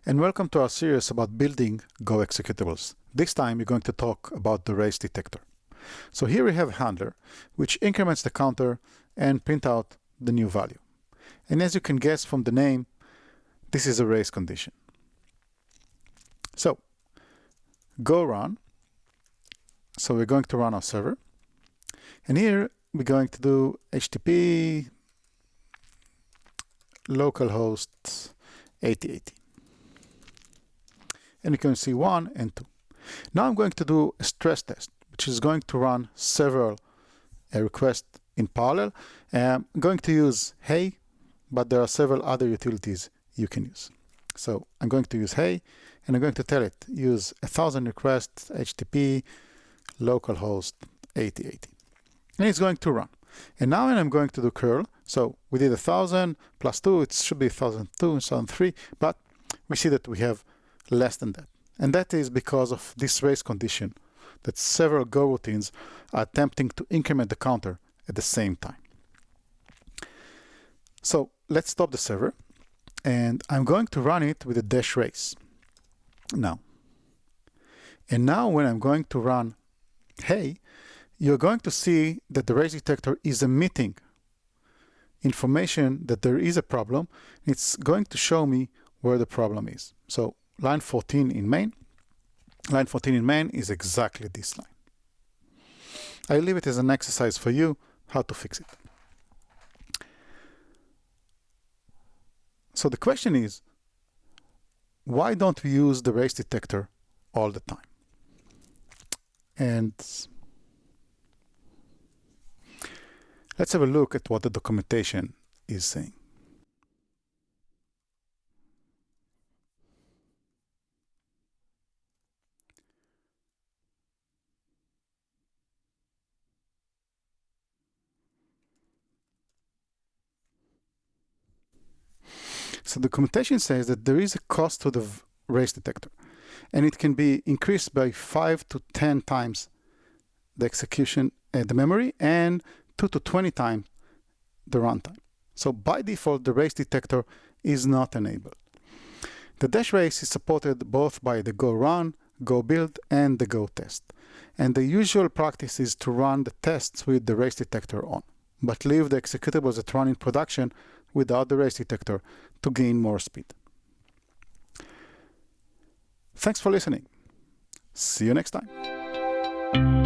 and welcome to our series about building Go executables. This time we're going to talk about the race detector. So here we have a handler which increments the counter and print out the new value. And as you can guess from the name, this is a race condition. So go run. So we're going to run our server. And here we're going to do HTTP localhost 8080. And you can see 1 and 2. Now I'm going to do a stress test, which is going to run several requests in parallel. I'm going to use Hey, but there are several other utilities you can use. So I'm going to use Hey, and I'm going to tell it use 1000 requests HTTP localhost 8080. And it's going to run. And now I'm going to do curl. So we did 1000 plus 2, it should be 1002, 1003, but we see that we have less than that. And that is because of this race condition that several Go routines are attempting to increment the counter at the same time. So let's stop the server, and I'm going to run it with a dash race now. And now when I'm going to run Hey, you're going to see that the race detector is emitting information that there is a problem. It's going to show me where the problem is. So line 14 in main. Line 14 in main is exactly this line. I leave it as an exercise for you how to fix it. So the question is, why don't we use the race detector all the time? And let's have a look at what the documentation is saying. So the documentation says that there is a cost to the race detector, and it can be increased by 5 to 10 times the execution at the memory and 2 to 20 times the runtime. So by default, the race detector is not enabled. The dash race is supported both by the Go run, Go build, and the Go test. And the usual practice is to run the tests with the race detector on, but leave the executables that run in production without the race detector to gain more speed. Thanks for listening. See you next time.